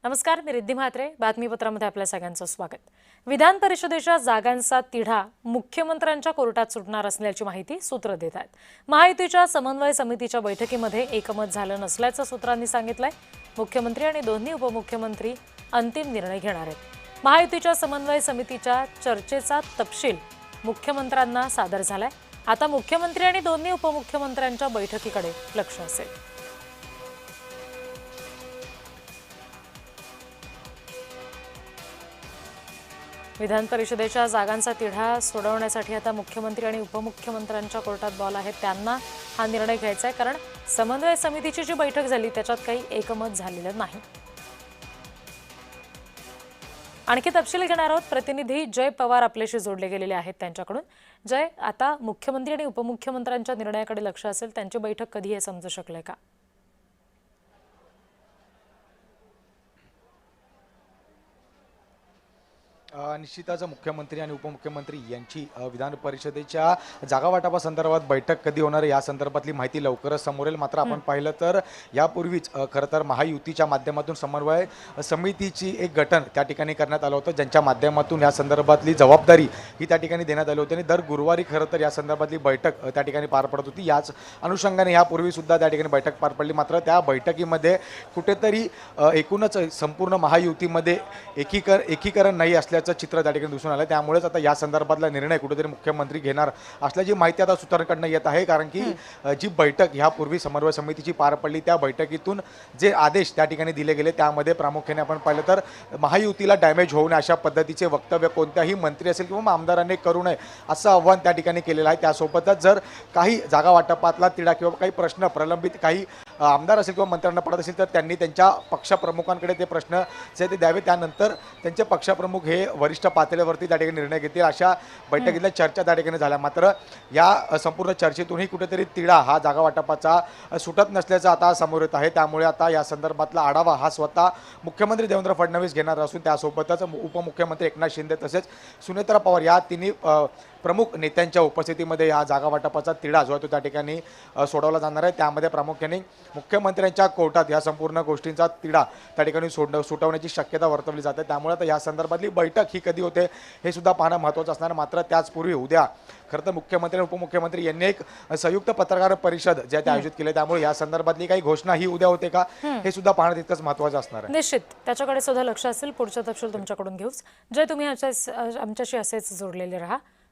नमस्कार, मी रिद्धी म्हात्रे. बातमीपत्रामध्ये आपल्या सगळ्यांचं स्वागत. विधान परिषदेच्या जागांचा तिढा मुख्यमंत्र्यांच्या कोर्टात सुटणार असल्याची माहिती सूत्र देत आहेत. महायुतीच्या समन्वय समितीच्या बैठकीमध्ये एकमत झालं नसल्याचं सूत्रांनी सांगितलंय. मुख्यमंत्री आणि दोन्ही उपमुख्यमंत्री अंतिम निर्णय घेणार आहेत. महायुतीच्या समन्वय समितीच्या चर्चेचा तपशील मुख्यमंत्र्यांना सादर झालाय. आता मुख्यमंत्री आणि दोन्ही उपमुख्यमंत्र्यांच्या बैठकीकडे लक्ष असेल. विधान परिषदेच्या जागांचा तिढा सोडवण्यासाठी आता मुख्यमंत्री आणि उपमुख्यमंत्र्यांच्या कोर्टात बॉल आहे. त्यांना हा निर्णय घ्यायचा आहे, कारण समन्वय समितीची जी बैठक झाली त्याच्यात काही एकमत झालेलं नाही. आणखी तपशील घेणार आहोत. प्रतिनिधी जय पवार आपल्याशी जोडले गेलेले आहेत त्यांच्याकडून. जय, आता मुख्यमंत्री आणि उपमुख्यमंत्र्यांच्या निर्णयाकडे लक्ष असेल. त्यांची बैठक कधी हे समजू शकले का? निश्चितच मुख्यमंत्री आणि उपमुख्यमंत्री यांची विधान परिषदेच्या जागा वाटपासंदर्भात बैठक कधी होणार या संदर्भातली माहिती लवकरच समोर येईल. मात्र आपण पाहिलं तर यापूर्वीच खरं तर महायुतीच्या माध्यमातून समन्वय समितीची एक गठन त्या ठिकाणी करण्यात आलं होतं, ज्यांच्या माध्यमातून या संदर्भातली जबाबदारी ही त्या ठिकाणी देण्यात आली होती. आणि दर गुरुवारी खरं तर या संदर्भातली बैठक त्या ठिकाणी पार पडत होती. याच अनुषंगाने यापूर्वी सुद्धा त्या ठिकाणी बैठक पार पडली. मात्र त्या बैठकीमध्ये कुठेतरी एकूणच संपूर्ण महायुतीमध्ये एकीकरण नाही असल्याचं चित्र त्या ठिकाणी दिसून आलं. त्यामुळेच आता या संदर्भातला निर्णय कुठेतरी मुख्यमंत्री घेणार असल्याची माहिती आता सूत्रांकडून येत आहे. कारण की जी बैठक ह्यापूर्वी समन्वय समितीची पार पडली त्या बैठकीतून जे आदेश त्या ठिकाणी दिले गेले त्यामध्ये प्रामुख्याने आपण पाहिलं तर महायुतीला डॅमेज होऊ नये अशा पद्धतीचे वक्तव्य कोणत्याही मंत्री असेल किंवा आमदारांनी करू नये असं आव्हान त्या ठिकाणी केलेलं आहे. त्यासोबतच जर काही जागा वाटपातला तिढा किंवा काही प्रश्न प्रलंबित काही आमदार असेल किंवा मंत्र्यांना पडत असेल तर त्यांनी त्यांच्या पक्षप्रमुखांकडे ते प्रश्न जे ते द्यावे. त्यानंतर त्यांचे पक्षप्रमुख हे वरिष्ठ पातळीवरती त्या ठिकाणी निर्णय घेतील अशा बैठकीतल्या चर्चा त्या ठिकाणी झाल्या. मात्र या संपूर्ण चर्चेतूनही कुठेतरी तिढा हा जागा वाटपाचा सुटत नसल्याचं आता समोर येत आहे. त्यामुळे आता या संदर्भातला आढावा हा स्वतः मुख्यमंत्री देवेंद्र फडणवीस घेणार असून त्यासोबतच उपमुख्यमंत्री एकनाथ शिंदे तसेच सुनेत्रा पवार या तिन्ही प्रमुख नेत्यांच्या उपस्थितीमध्ये या जागा वाटपाचा तिढा जो आहे तो त्या ठिकाणी सोडवला जाणार आहे. त्यामध्ये प्रामुख्याने मुख्यमंत्र्यांच्या कोर्टात या संपूर्ण गोष्टींचा तिढा त्या ठिकाणी सुटवण्याची शक्यता वर्तवली जाते. त्यामुळे आता या संदर्भातली बैठक ही कधी होते हे सुद्धा पाहणं महत्त्वाचं असणार. मात्र त्याचपूर्वी उद्या खरं तर मुख्यमंत्री आणि उपमुख्यमंत्री यांनी एक संयुक्त पत्रकार परिषद जे ते आयोजित केले. त्यामुळे या संदर्भातली काही घोषणा ही उद्या होते का हे सुद्धा पाहणं तितकंच महत्त्वाचं असणार आहे. निश्चित त्याच्याकडे सुद्धा लक्ष असेल. पुढचं तपशील तुमच्याकडून घेऊच. जय, तुम्ही आमच्याशी असेच जोडलेले राहा.